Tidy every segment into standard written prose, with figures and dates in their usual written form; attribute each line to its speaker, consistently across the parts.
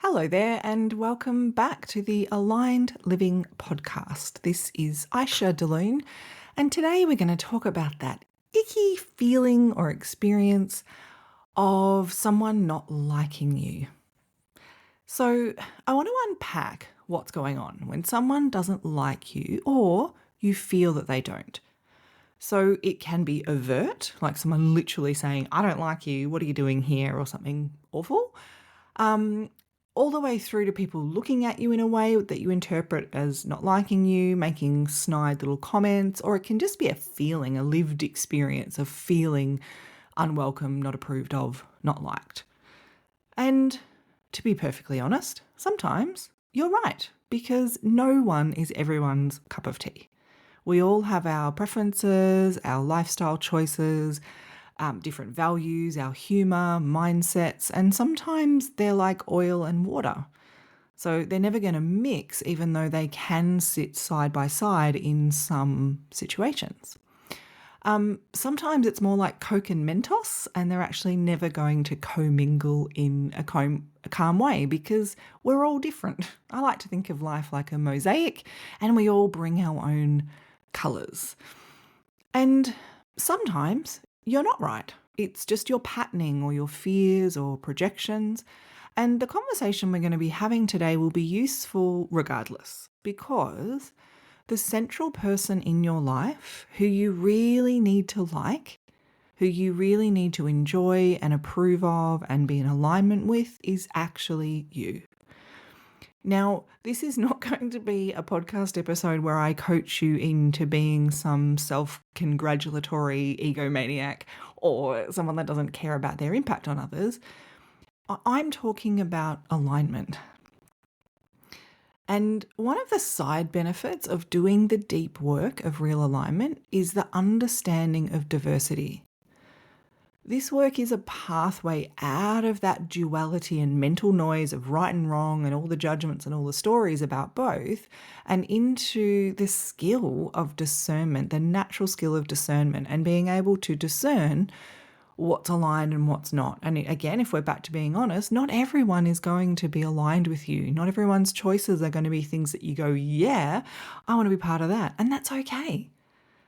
Speaker 1: Hello there, and welcome back to the Aligned Living podcast. This is Iesha Delune, and today we're going to talk about that icky feeling or experience of someone not liking you. So, I want to unpack what's going on when someone doesn't like you or you feel that they don't. So, it can be overt, like someone literally saying, I don't like you, what are you doing here, or something awful. All the way through to people looking at you in a way that you interpret as not liking you, making snide little comments, or it can just be a feeling, a lived experience of feeling unwelcome, not approved of, not liked. And to be perfectly honest, sometimes you're right, because no one is everyone's cup of tea. We all have our preferences, our lifestyle choices, different values, our humour, mindsets, and sometimes they're like oil and water. So they're never going to mix, even though they can sit side by side in some situations. Sometimes it's more like Coke and Mentos, and they're actually never going to commingle in a calm way because we're all different. I like to think of life like a mosaic, and we all bring our own colours. And sometimes you're not right. It's just your patterning or your fears or projections. And the conversation we're going to be having today will be useful regardless, because the central person in your life who you really need to like, who you really need to enjoy and approve of and be in alignment with is actually you. Now, this is not going to be a podcast episode where I coach you into being some self-congratulatory egomaniac or someone that doesn't care about their impact on others. I'm talking about alignment. And one of the side benefits of doing the deep work of real alignment is the understanding of diversity. This work is a pathway out of that duality and mental noise of right and wrong and all the judgments and all the stories about both, and into the skill of discernment, the natural skill of discernment, and being able to discern what's aligned and what's not. And again, if we're back to being honest, not everyone is going to be aligned with you. Not everyone's choices are going to be things that you go, yeah, I want to be part of that. And that's okay.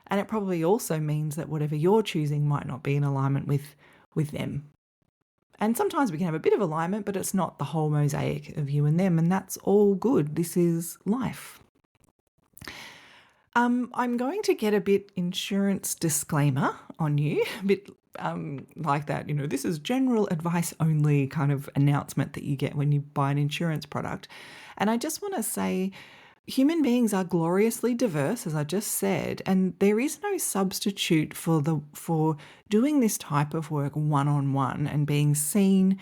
Speaker 1: And it probably also means that whatever you're choosing might not be in alignment with them. And sometimes we can have a bit of alignment, but it's not the whole mosaic of you and them, and that's all good. This is life. I'm going to get a bit insurance disclaimer on you, a bit like that, this is general advice only kind of announcement that you get when you buy an insurance product. And I just want to say, human beings are gloriously diverse, as I just said, and there is no substitute for doing this type of work one-on-one and being seen,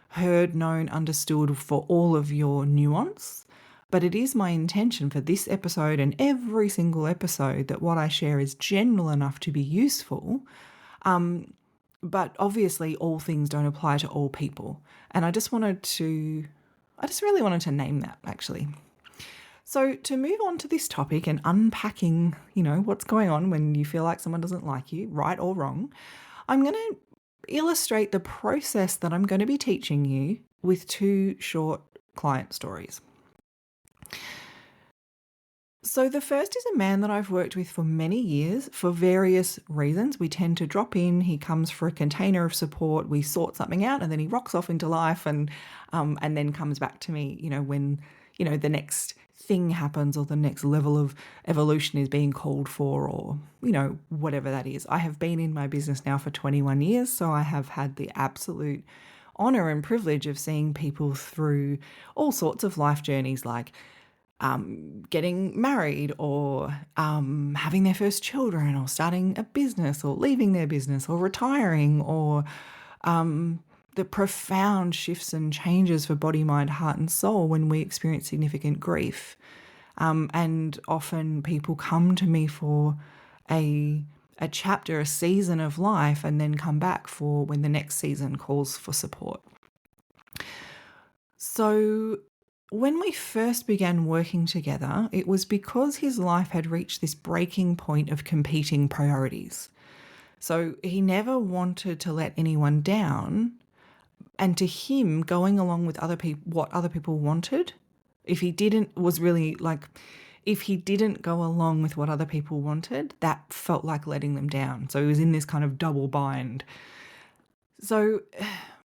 Speaker 1: heard, known, understood for all of your nuance. But it is my intention for this episode and every single episode that what I share is general enough to be useful. But obviously all things don't apply to all people. And I just really wanted to name that, actually. So to move on to this topic and unpacking, what's going on when you feel like someone doesn't like you, right or wrong, I'm going to illustrate the process that I'm going to be teaching you with two short client stories. So the first is a man that I've worked with for many years for various reasons. We tend to drop in, he comes for a container of support, we sort something out, and then he rocks off into life and then comes back to me, when, the next thing happens or the next level of evolution is being called for, or, whatever that is. I have been in my business now for 21 years, so I have had the absolute honor and privilege of seeing people through all sorts of life journeys, like getting married or having their first children or starting a business or leaving their business or retiring, or the profound shifts and changes for body, mind, heart and soul when we experience significant grief. And often people come to me for a chapter, a season of life, and then come back for when the next season calls for support. So when we first began working together, it was because his life had reached this breaking point of competing priorities. So he never wanted to let anyone down, And to him, going along with other people, what other people wanted, if he didn't go along with what other people wanted, that felt like letting them down. So he was in this kind of double bind. So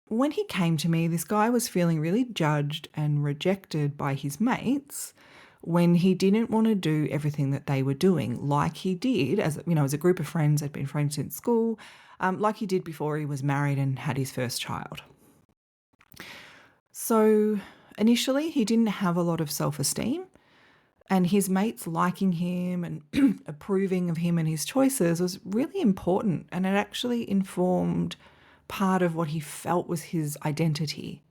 Speaker 1: when he came to me, this guy was feeling really judged and rejected by his mates when he didn't want to do everything that they were doing, like he did as a group of friends. They'd been friends since school, like he did before he was married and had his first child. So initially, he didn't have a lot of self-esteem, and his mates liking him and approving of him and his choices was really important, and it actually informed part of what he felt was his identity.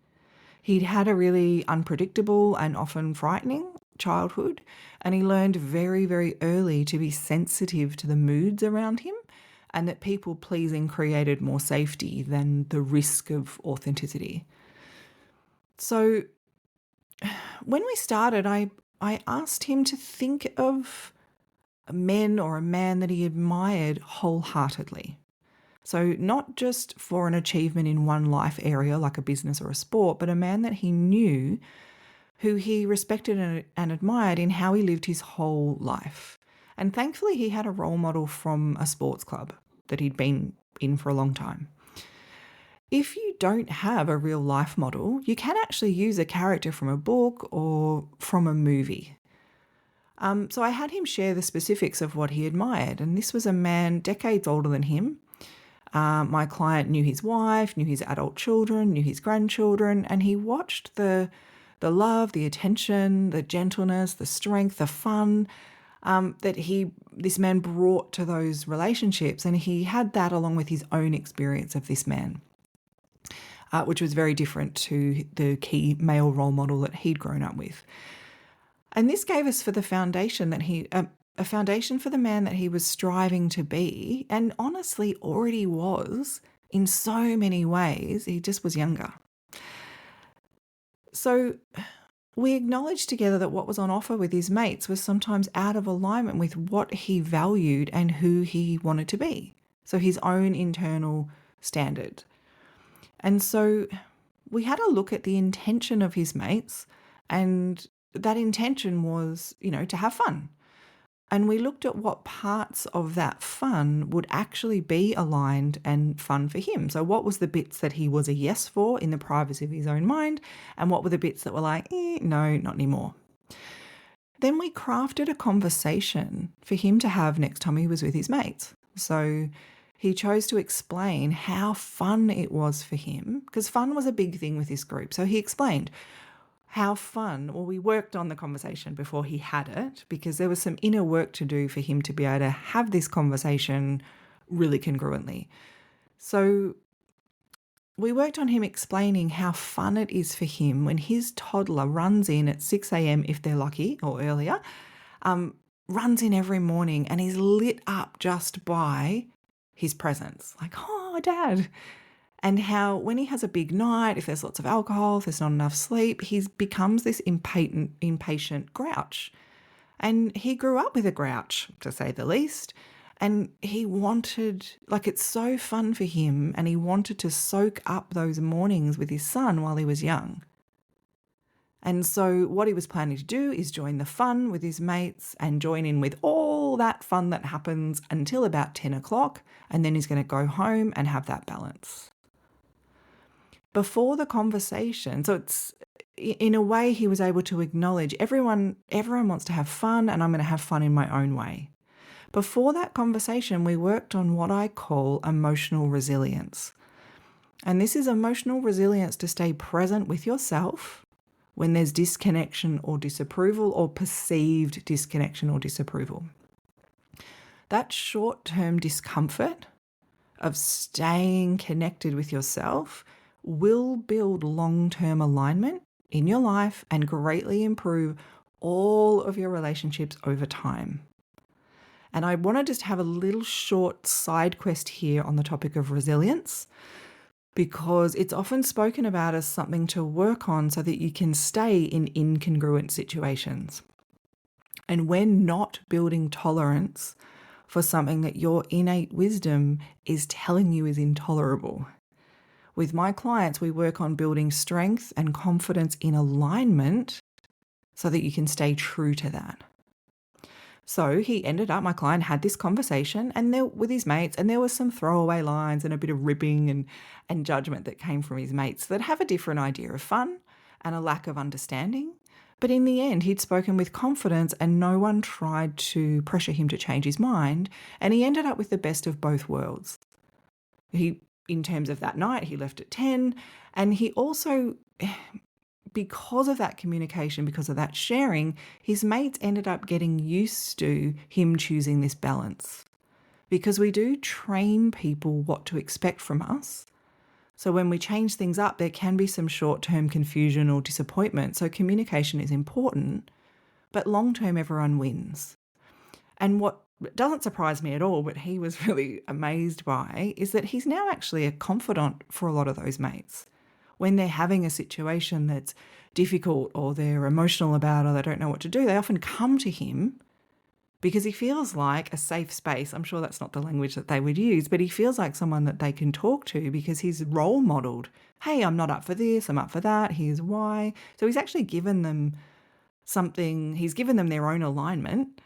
Speaker 1: He'd had a really unpredictable and often frightening childhood, and he learned very, very early to be sensitive to the moods around him, and that people pleasing created more safety than the risk of authenticity. So when we started, I asked him to think of men or a man that he admired wholeheartedly. So not just for an achievement in one life area like a business or a sport, but a man that he knew, who he respected and admired in how he lived his whole life. And thankfully, he had a role model from a sports club that he'd been in for a long time. If you don't have a real life model, you can actually use a character from a book or from a movie. So I had him share the specifics of what he admired, and this was a man decades older than him. My client knew his wife, knew his adult children, knew his grandchildren, and he watched the love, the attention, the gentleness, the strength, the fun that this man brought to those relationships, and he had that along with his own experience of this man. Which was very different to the key male role model that he'd grown up with. And this gave us for the foundation that a foundation for the man that he was striving to be, and honestly already was in so many ways. He just was younger. So we acknowledged together that what was on offer with his mates was sometimes out of alignment with what he valued and who he wanted to be. So his own internal standard. And so we had a look at the intention of his mates, and that intention was, to have fun. And we looked at what parts of that fun would actually be aligned and fun for him. So what was the bits that he was a yes for in the privacy of his own mind, and what were the bits that were like, no, not anymore. Then we crafted a conversation for him to have next time he was with his mates. So he chose to explain how fun it was for him, because fun was a big thing with this group. So he explained how fun, we worked on the conversation before he had it, because there was some inner work to do for him to be able to have this conversation really congruently. So we worked on him explaining how fun it is for him when his toddler runs in at 6 a.m. if they're lucky, or earlier, runs in every morning and is lit up just by his presence, like, oh, Dad. And how when he has a big night, if there's lots of alcohol, if there's not enough sleep, he becomes this impatient grouch. And he grew up with a grouch, to say the least. And he wanted, it's so fun for him, and he wanted to soak up those mornings with his son while he was young. And so what he was planning to do is join the fun with his mates and join in with all that fun that happens until about 10 o'clock, and then he's going to go home and have that balance. Before the conversation, so it's in a way he was able to acknowledge everyone wants to have fun, and I'm going to have fun in my own way. Before that conversation, we worked on what I call emotional resilience. And this is emotional resilience to stay present with yourself when there's disconnection or disapproval, or perceived disconnection or disapproval. That short-term discomfort of staying connected with yourself will build long-term alignment in your life and greatly improve all of your relationships over time. And I want to just have a little short side quest here on the topic of resilience, because it's often spoken about as something to work on so that you can stay in incongruent situations. And we're not building tolerance for something that your innate wisdom is telling you is intolerable. With my clients, we work on building strength and confidence in alignment so that you can stay true to that. So he ended up, my client had this conversation and there with his mates, and there was some throwaway lines and a bit of ribbing and judgment that came from his mates that have a different idea of fun and a lack of understanding. But in the end, he'd spoken with confidence and no one tried to pressure him to change his mind. And he ended up with the best of both worlds. In terms of that night, he left at 10. And he also, because of that communication, because of that sharing, his mates ended up getting used to him choosing this balance. Because we do train people what to expect from us. So when we change things up, there can be some short-term confusion or disappointment. So communication is important, but long-term everyone wins. And what doesn't surprise me at all, but he was really amazed by, is that he's now actually a confidant for a lot of those mates. When they're having a situation that's difficult or they're emotional about or they don't know what to do, they often come to him because he feels like a safe space. I'm sure that's not the language that they would use, but he feels like someone that they can talk to because he's role modeled. Hey, I'm not up for this, I'm up for that, here's why. So he's actually given them something, he's given them their own alignment,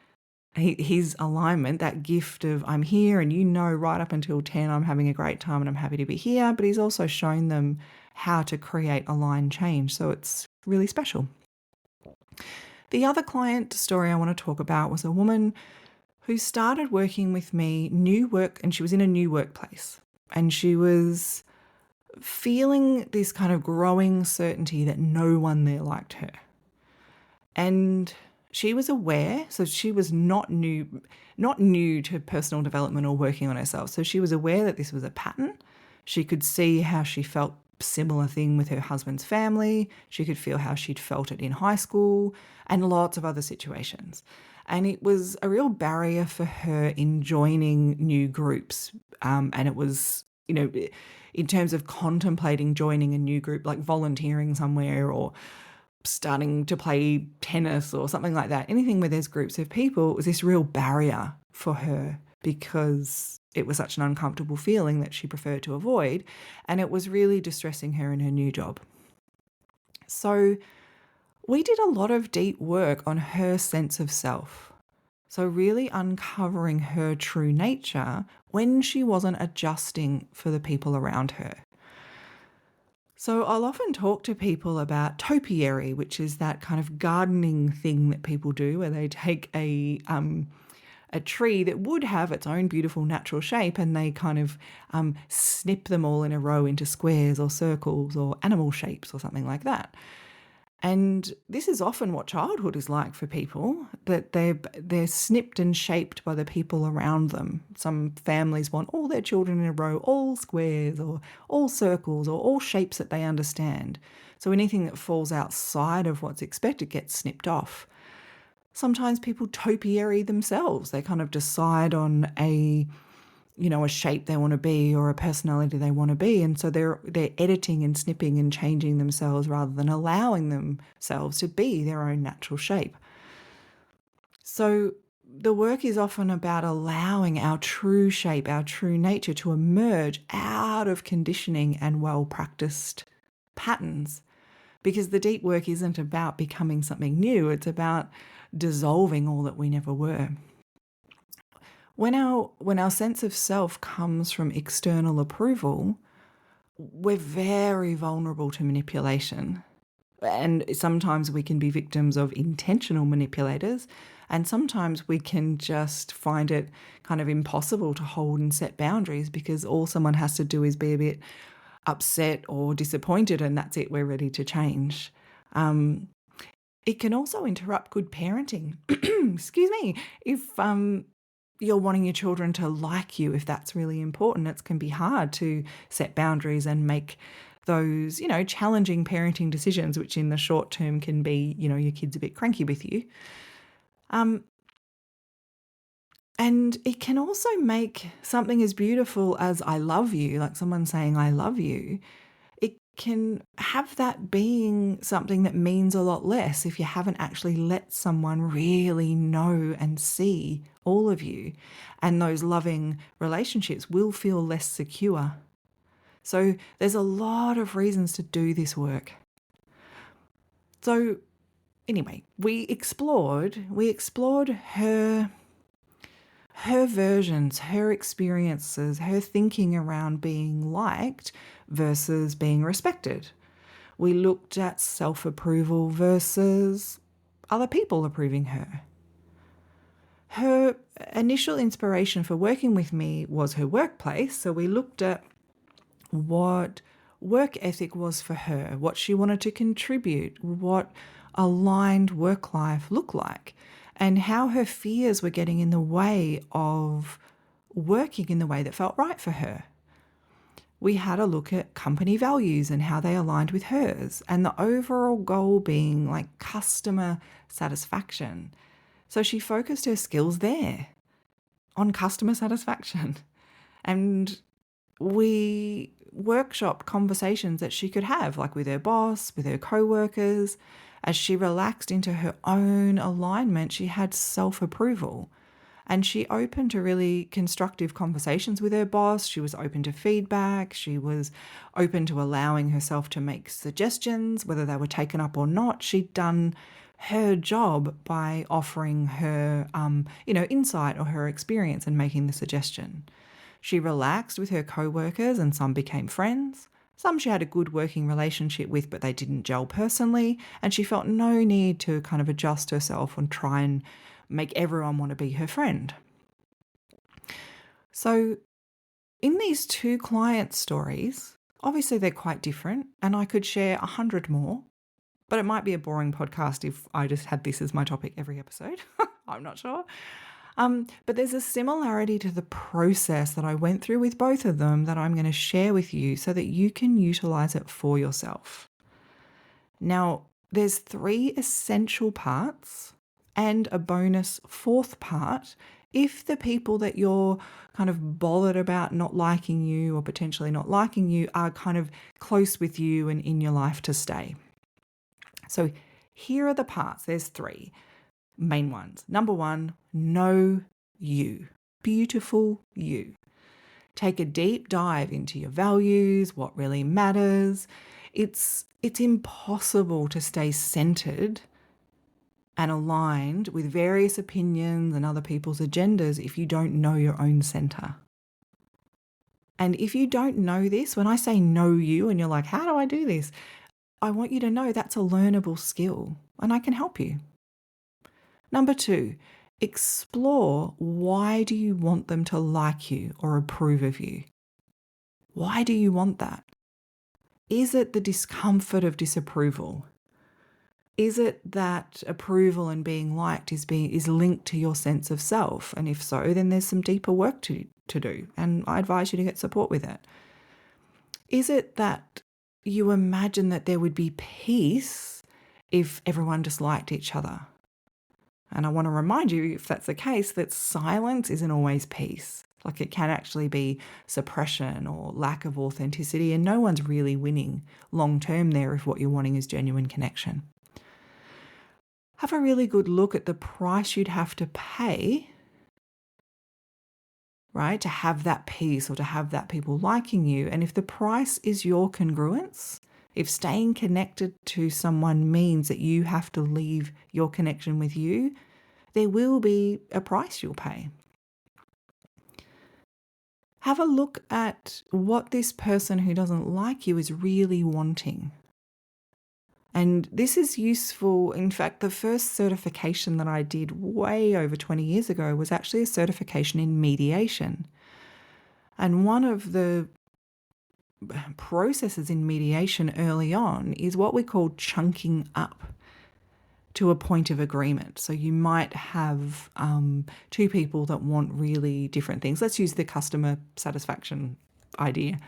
Speaker 1: his alignment, that gift of I'm here and right up until 10 I'm having a great time and I'm happy to be here, but he's also shown them how to create aligned change. So it's really special. The other client story I want to talk about was a woman who started working with me, and she was in a new workplace. And she was feeling this kind of growing certainty that no one there liked her. And she was aware, so she was not new to personal development or working on herself. So she was aware that this was a pattern. She could see how she felt similar thing with her husband's family. She could feel how she'd felt it in high school and lots of other situations. And it was a real barrier for her in joining new groups. And it was, in terms of contemplating joining a new group, like volunteering somewhere or starting to play tennis or something like that, anything where there's groups of people, was this real barrier for her because it was such an uncomfortable feeling that she preferred to avoid, and it was really distressing her in her new job. So we did a lot of deep work on her sense of self. So really uncovering her true nature when she wasn't adjusting for the people around her. So I'll often talk to people about topiary, which is that kind of gardening thing that people do where they take a tree that would have its own beautiful natural shape and they kind of snip them all in a row into squares or circles or animal shapes or something like that. And this is often what childhood is like for people, that they're snipped and shaped by the people around them. Some families want all their children in a row, all squares or all circles or all shapes that they understand. So anything that falls outside of what's expected gets snipped off. Sometimes people topiary themselves. They kind of decide on a shape they want to be or a personality they want to be. And so they're editing and snipping and changing themselves rather than allowing themselves to be their own natural shape. So the work is often about allowing our true shape, our true nature to emerge out of conditioning and well-practiced patterns. Because the deep work isn't about becoming something new, it's about dissolving all that we never were. When our sense of self comes from external approval, we're very vulnerable to manipulation. And sometimes we can be victims of intentional manipulators, and sometimes we can just find it kind of impossible to hold and set boundaries because all someone has to do is be a bit upset or disappointed and that's it, we're ready to change. It can also interrupt good parenting. Excuse me. If you're wanting your children to like you, if that's really important, it can be hard to set boundaries and make those, challenging parenting decisions, which in the short term can be, your kid's a bit cranky with you. And it can also make something as beautiful as I love you, like someone saying I love you, it can have that being something that means a lot less if you haven't actually let someone really know and see all of you. And those loving relationships will feel less secure. So there's a lot of reasons to do this work. So anyway, we explored her versions, her experiences, her thinking around being liked versus being respected. We looked at self-approval versus other people approving her. Her initial inspiration for working with me was her workplace. So we looked at what work ethic was for her, what she wanted to contribute, what aligned work life looked like, and how her fears were getting in the way of working in the way that felt right for her. We had a look at company values and how they aligned with hers, and the overall goal being like customer satisfaction. So she focused her skills there on customer satisfaction. And we workshopped conversations that she could have, like with her boss, with her co-workers. As she relaxed into her own alignment, she had self-approval. And she opened to really constructive conversations with her boss. She was open to feedback. She was open to allowing herself to make suggestions, whether they were taken up or not. She'd done her job by offering her, insight or her experience and making the suggestion. She relaxed with her co-workers and some became friends. Some she had a good working relationship with, but they didn't gel personally. And she felt no need to kind of adjust herself and try and make everyone want to be her friend. So in these two client stories, obviously they're quite different and I could share 100 more, but it might be a boring podcast if I just had this as my topic every episode. I'm not sure. But there's a similarity to the process that I went through with both of them that I'm going to share with you so that you can utilize it for yourself. Now, there's 3 essential parts and a bonus 4th part if the people that you're kind of bothered about not liking you or potentially not liking you are kind of close with you and in your life to stay. So here are the parts. There's 3 main ones. Number 1, know you. Beautiful you. Take a deep dive into your values, what really matters. It's impossible to stay centered and aligned with various opinions and other people's agendas if you don't know your own center. And if you don't know this, when I say know you and you're like, how do I do this? I want you to know that's a learnable skill and I can help you. Number 2, explore why do you want them to like you or approve of you? Why do you want that? Is it the discomfort of disapproval? Is it that approval and being liked is linked to your sense of self? And if so, then there's some deeper work to do. And I advise you to get support with it. Is it that you imagine that there would be peace if everyone just liked each other? And I want to remind you, if that's the case, that silence isn't always peace. Like it can actually be suppression or lack of authenticity, and no one's really winning long term there if what you're wanting is genuine connection. Have a really good look at the price you'd have to pay, right, to have that peace or to have that people liking you. And if the price is your congruence, if staying connected to someone means that you have to leave your connection with you, there will be a price you'll pay. Have a look at what this person who doesn't like you is really wanting. And this is useful. In fact, the first certification that I did way over 20 years ago was actually a certification in mediation. And one of the processes in mediation early on is what we call chunking up to a point of agreement. So you might have 2 people that want really different things. Let's use the customer satisfaction idea.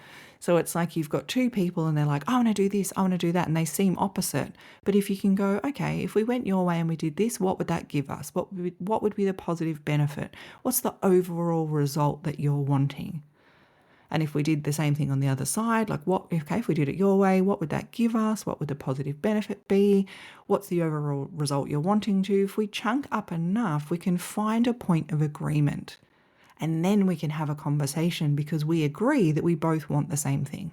Speaker 1: So it's like you've got 2 people and they're like, I want to do this, I want to do that. And they seem opposite. But if you can go, okay, if we went your way and we did this, what would that give us? What would be the positive benefit? What's the overall result that you're wanting? And if we did the same thing on the other side, like if we did it your way, what would that give us? What would the positive benefit be? What's the overall result you're wanting to? If we chunk up enough, we can find a point of agreement. And then we can have a conversation because we agree that we both want the same thing.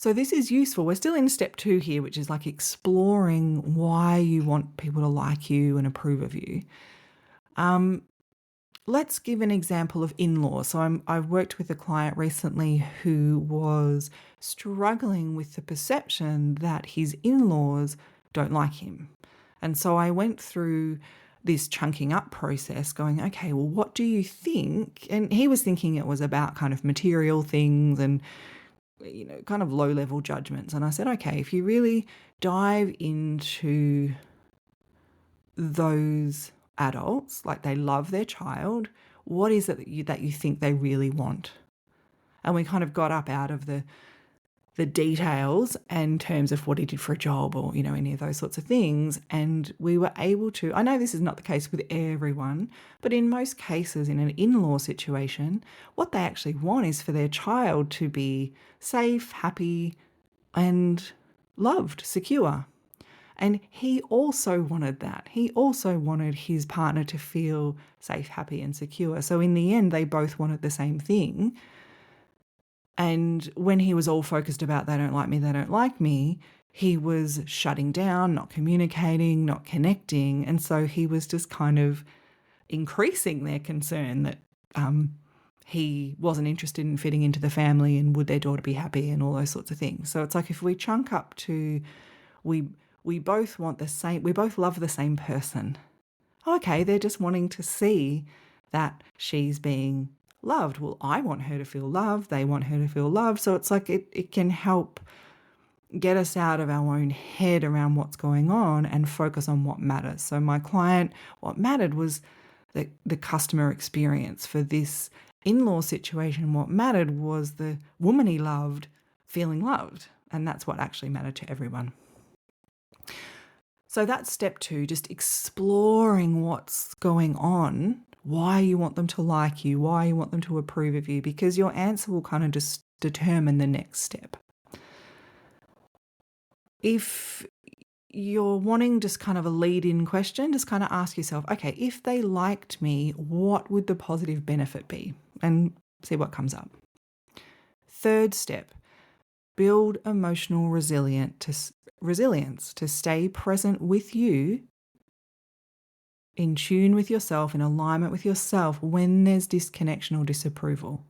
Speaker 1: So this is useful. We're still in step 2 here, which is like exploring why you want people to like you and approve of you. Let's give an example of in-laws. So I've worked with a client recently who was struggling with the perception that his in-laws don't like him. And so I went through this chunking up process going, okay, well, what do you think? And he was thinking it was about kind of material things and, kind of low level judgments. And I said, okay, if you really dive into those adults, like they love their child, what is it that you think they really want? And we kind of got up out of the details in terms of what he did for a job or, any of those sorts of things. And we were able to, I know this is not the case with everyone, but in most cases in an in-law situation, what they actually want is for their child to be safe, happy, and loved, secure. And he also wanted that. He also wanted his partner to feel safe, happy, and secure. So in the end, they both wanted the same thing. And when he was all focused about they don't like me, he was shutting down, not communicating, not connecting. And so he was just kind of increasing their concern that he wasn't interested in fitting into the family and would their daughter be happy and all those sorts of things. So it's like if we chunk up to we both want the same, we both love the same person. Okay, they're just wanting to see that she's being loved. Well, I want her to feel loved. They want her to feel loved. So it's like it can help get us out of our own head around what's going on and focus on what matters. So my client, what mattered was the customer experience for this in-law situation. What mattered was the woman he loved feeling loved. And that's what actually mattered to everyone. So that's step 2, just exploring what's going on, why you want them to like you, why you want them to approve of you, because your answer will kind of just determine the next step. If you're wanting just kind of a lead-in question, just kind of ask yourself, okay, if they liked me, what would the positive benefit be? And see what comes up. 3rd step, build emotional resilience to stay present with you, in tune with yourself, in alignment with yourself when there's disconnection or disapproval.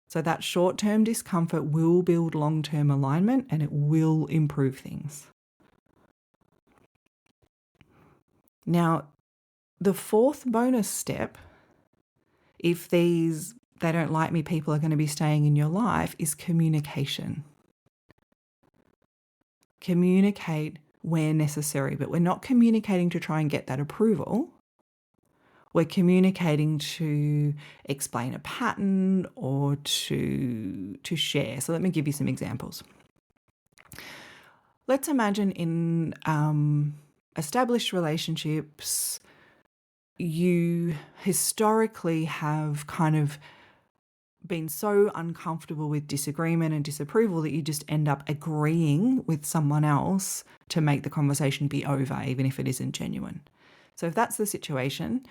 Speaker 1: So that short-term discomfort will build long-term alignment and it will improve things. Now, the 4th bonus step, if they don't like me people are going to be staying in your life, is communication. Communicate where necessary, but we're not communicating to try and get that approval. We're communicating to explain a pattern or to share. So let me give you some examples. Let's imagine in established relationships, you historically have kind of been so uncomfortable with disagreement and disapproval that you just end up agreeing with someone else to make the conversation be over, even if it isn't genuine. So if that's the situation,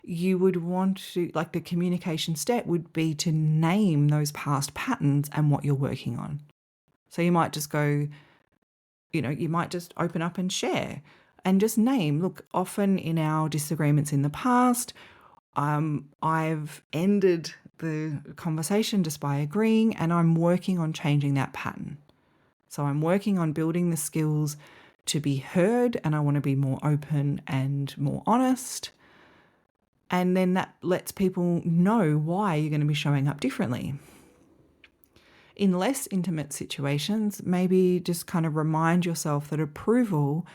Speaker 1: you would want to, like the communication step would be to name those past patterns and what you're working on. So you might just go, you might just open up and share and just name, look, often in our disagreements in the past, I've ended the conversation just by agreeing, and I'm working on changing that pattern. So I'm working on building the skills to be heard, and I want to be more open and more honest. And then that lets people know why you're going to be showing up differently. In less intimate situations, maybe just kind of remind yourself that approval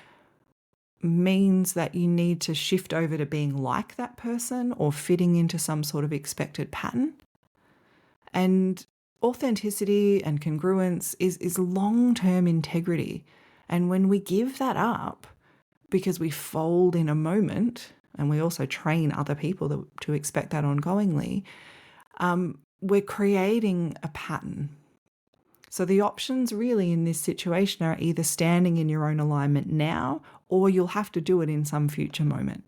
Speaker 1: means that you need to shift over to being like that person or fitting into some sort of expected pattern. And authenticity and congruence is long-term integrity. And when we give that up because we fold in a moment, and we also train other people to expect that ongoingly, we're creating a pattern. So the options really in this situation are either standing in your own alignment now, or you'll have to do it in some future moment.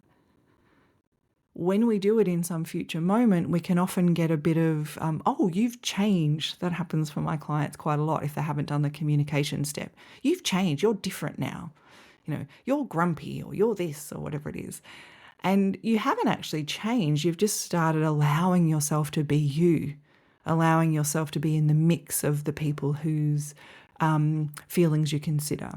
Speaker 1: when we do it in some future moment, we can often get a bit of, oh, you've changed. That happens for my clients quite a lot if they haven't done the communication step. You've changed. You're different now. You're grumpy or you're this or whatever it is. And you haven't actually changed. You've just started allowing yourself to be you, allowing yourself to be in the mix of the people whose feelings you consider.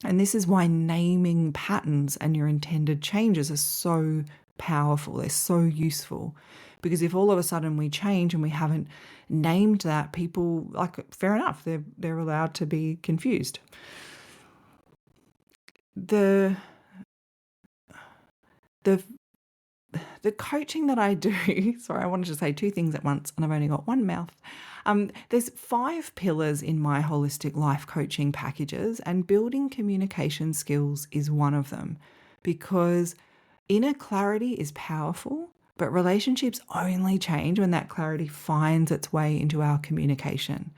Speaker 1: And this is why naming patterns and your intended changes are so powerful. They're so useful. Because if all of a sudden we change and we haven't named that, people, fair enough, they're allowed to be confused. The coaching that I do, sorry, I wanted to say two things at once and I've only got one mouth. There's 5 pillars in my holistic life coaching packages, and building communication skills is one of them, because inner clarity is powerful, but relationships only change when that clarity finds its way into our communication.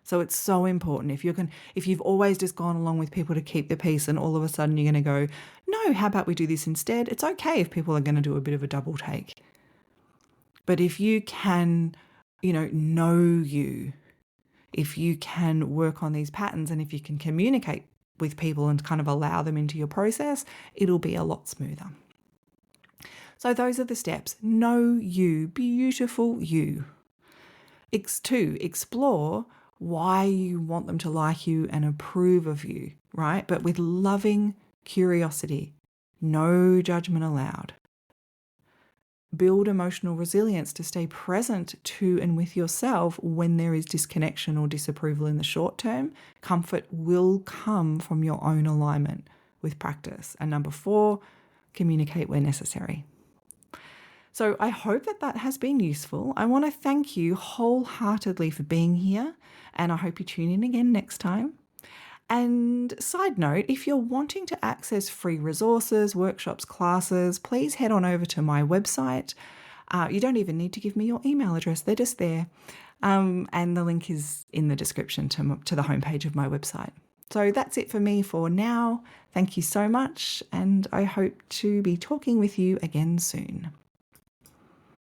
Speaker 1: So it's so important. If you've always just gone along with people to keep the peace and all of a sudden you're going to go, no, how about we do this instead? It's okay if people are going to do a bit of a double take. But if you can, know you, if you can work on these patterns and if you can communicate with people and kind of allow them into your process, it'll be a lot smoother. So those are the steps. Know you, beautiful you. 2, explore why you want them to like you and approve of you, right? But with loving curiosity, no judgment allowed. Build emotional resilience to stay present to and with yourself when there is disconnection or disapproval in the short term. Comfort will come from your own alignment with practice. And number 4, communicate where necessary. So I hope that has been useful. I want to thank you wholeheartedly for being here, and I hope you tune in again next time. And side note, if you're wanting to access free resources, workshops, classes, please head on over to my website. You don't even need to give me your email address. They're just there. And the link is in the description to the homepage of my website. So that's it for me for now. Thank you so much, and I hope to be talking with you again soon.